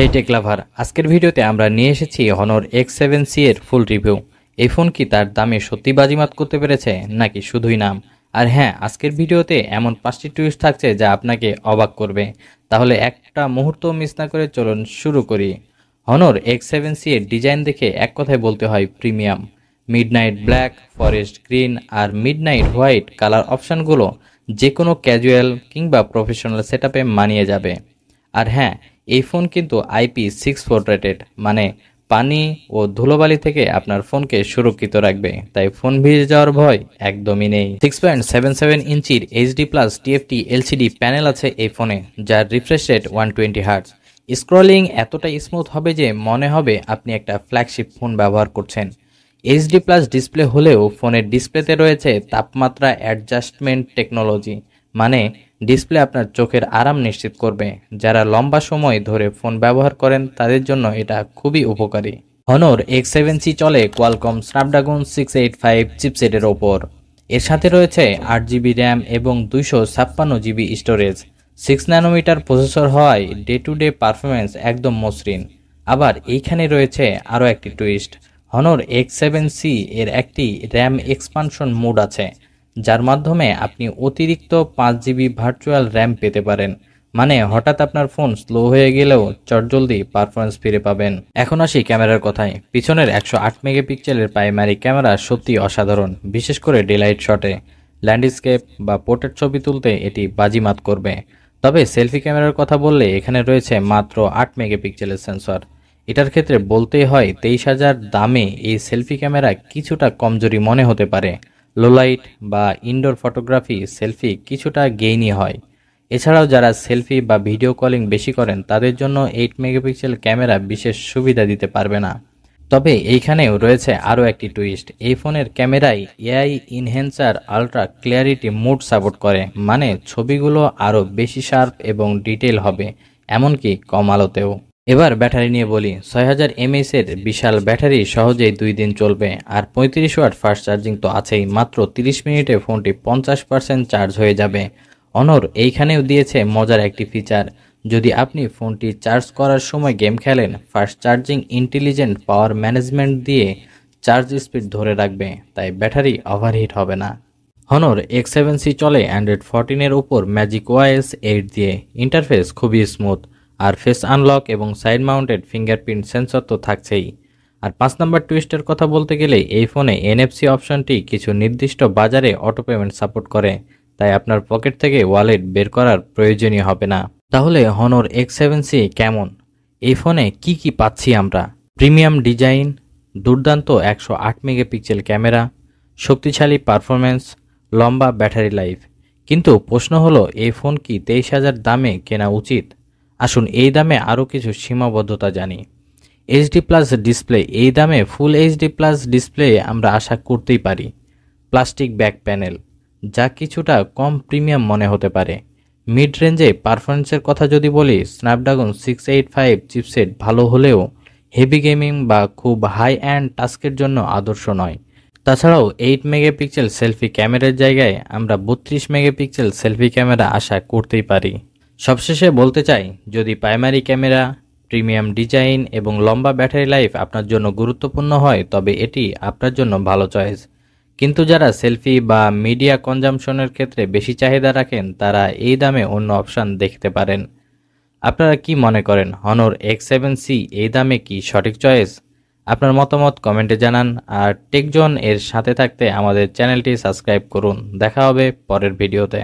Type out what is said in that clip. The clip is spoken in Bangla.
এই টেক লাভার, আজকের ভিডিওতে আমরা নিয়ে এসেছি Honor X7C এর ফুল রিভিউ। এই ফোন কি তার দামে সত্যি বাজিমাত করতে পেরেছে নাকি শুধুই নাম? আর হ্যাঁ, আজকের ভিডিওতে এমন 5টি টুইস্ট থাকছে যা আপনাকে অবাক করবে। তাহলে একটা মুহূর্ত মিস না করে চলুন শুরু করি। Honor X7C এর ডিজাইন দেখে এক কথায় বলতে হয় premium. Midnight black, forest green আর মিডনাইট হোয়াইট কালার অপশানগুলো যে কোনো ক্যাজুয়াল কিংবা প্রফেশনাল সেটআপে মানিয়ে যাবে। আর হ্যাঁ, এই ফোন কিন্তু IP64 রেটেড, মানে পানি ও ধুলোবালি থেকে আপনার ফোনকে সুরক্ষিত রাখবে, তাই ফোন ভিজে যাওয়ার ভয় একদমই নেই। 6.77 ইঞ্চির HD+ TFT LCD প্যানেল আছে এই ফোনে, যার রিফ্রেশ রেট 120 হার্টজ। স্ক্রলিং এতটাই স্মুথ হবে যে মনে হবে আপনি একটা ফ্ল্যাগশিপ ফোন ব্যবহার করছেন। HD+ ডিসপ্লে হলেও ফোনের ডিসপ্লেতে রয়েছে তাপমাত্রা অ্যাডজাস্টমেন্ট টেকনোলজি, মানে ডিসপ্লে আপনার চোখের আরাম নিশ্চিত করবে। যারা লম্বা সময় ধরে ফোন ব্যবহার করেন তাদের জন্য এটা খুবই উপকারী। Honor X7C চলে কোয়ালকম স্ন্যাপড্রাগন 685 চিপসেটের ওপর। এর সাথে রয়েছে 8GB র্যাম এবং 256GB স্টোরেজ। 6 ন্যানোমিটার প্রসেসর হওয়ায় ডে টু ডে পারফরমেন্স একদম মসৃণ। আবার এইখানে রয়েছে আরও একটি টুইস্ট। Honor X7C এর একটি র্যাম এক্সপানশন মোড আছে, যার মাধ্যমে আপনি অতিরিক্ত 5GB ভার্চুয়াল র্যাম পেতে পারেন। মানে হঠাৎ আপনার ফোন স্লো হয়ে গেলেও চটজলদি পারফরমেন্স ফিরে পাবেন। এখন আসি ক্যামেরার কথায়। পিছনের 108 মেগাপিক্সেলের প্রাইমারি ক্যামেরা সত্যি অসাধারণ, বিশেষ করে ডেলাইট শটে, ল্যান্ডস্কেপ বা পোর্ট্রেট ছবি তুলতে এটি বাজিমাত করবে। তবে সেলফি ক্যামেরার কথা বললে এখানে রয়েছে মাত্র 8 মেগাপিক্সেলের সেন্সর। এটার ক্ষেত্রে বলতেই হয় 23,000 দামে এই সেলফি ক্যামেরা কিছুটা কমজোরি মনে হতে পারে। লো লাইট বা ইনডোর ফটোগ্রাফি সেলফি কিছুটা গেইনই হয়। এছাড়াও যারা সেলফি বা ভিডিও কলিং বেশি করেন তাদের জন্য 8 মেগাপিক্সেল ক্যামেরা বিশেষ সুবিধা দিতে পারবে না। তবে এইখানেও রয়েছে আরও একটি টুইস্ট। এই ফোনের ক্যামেরায় AI enhancer ultra clarity mode support করে, মানে ছবিগুলো আরও বেশি শার্প এবং ডিটেল হবে, এমনকি কম আলোতেও। এবার ব্যাটারি নিয়ে বলি। 6000 mAh এর বিশাল ব্যাটারি সহজেই 2 দিন চলবে। আর 35 ওয়াট ফাস্ট চার্জিং তো আছেই, মাত্র 30 মিনিটে ফোনটি 50% চার্জ হয়ে যাবে। Honor এইখানেও দিয়েছে মজার একটি ফিচার। যদি আপনি ফোনটি চার্জ করার সময় গেম খেলেন, fast charging intelligent power management দিয়ে চার্জ স্পিড ধরে রাখবে, তাই ব্যাটারি ওভারহিট হবে না। Honor X7C চলে Android 14 এর উপর MagicOS 8 দিয়ে। ইন্টারফেস খুবই স্মুথ, আর ফেস আনলক এবং সাইড মাউন্টেড ফিঙ্গারপ্রিন্ট সেন্সর তো থাকছেই। আর 5 নম্বর টুইস্টের কথা বলতে গেলে এই ফোনে NFC অপশনটি কিছু নির্দিষ্ট বাজারে অটো পেমেন্ট সাপোর্ট করে, তাই আপনার পকেট থেকে ওয়ালেট বের করার প্রয়োজনই হবে না। তাহলে Honor X7C কেমন? এই ফোনে কি কি পাচ্ছি আমরা? প্রিমিয়াম ডিজাইন, দুর্দান্ত 108 মেগাপিক্সেল ক্যামেরা, শক্তিশালী পারফরমেন্স, লম্বা ব্যাটারি লাইফ। কিন্তু প্রশ্ন হলো, এই ফোন কি 23,000 দামে কেনা উচিত? আসুন এই দামে আরও কিছু সীমাবদ্ধতা জানি। HD+ display. এই দামে ফুল HD+ ডিসপ্লে আমরা আশা করতেই পারি। প্লাস্টিক ব্যাক প্যানেল, যা কিছুটা কম প্রিমিয়াম মনে হতে পারে। মিড রেঞ্জে পারফরমেন্সের কথা যদি বলি, স্ন্যাপড্রাগন 685 চিপসেট ভালো হলেও হেভি গেমিং বা খুব হাই অ্যান্ড টাস্কের জন্য আদর্শ নয়। তাছাড়াও 8 মেগাপিক্সেল সেলফি ক্যামেরার জায়গায় আমরা 32 মেগাপিক্সেল সেলফি ক্যামেরা আশা করতেই পারি। সবশেষে বলতে চাই, যদি প্রাইমারি ক্যামেরা, প্রিমিয়াম ডিজাইন এবং লম্বা ব্যাটারি লাইফ আপনার জন্য গুরুত্বপূর্ণ হয়, তবে এটি আপনার জন্য ভালো চয়েস। কিন্তু যারা সেলফি বা মিডিয়া কনজামশনের ক্ষেত্রে বেশি চাহিদা রাখেন, তারা এই দামে অন্য অপশান দেখতে পারেন। আপনারা কি মনে করেন, Honor X7C এই দামে কি সঠিক চয়েস? আপনার মতামত কমেন্টে জানান। আর টেকজন এর সাথে থাকতে আমাদের চ্যানেলটি সাবস্ক্রাইব করুন। দেখা হবে পরের ভিডিওতে।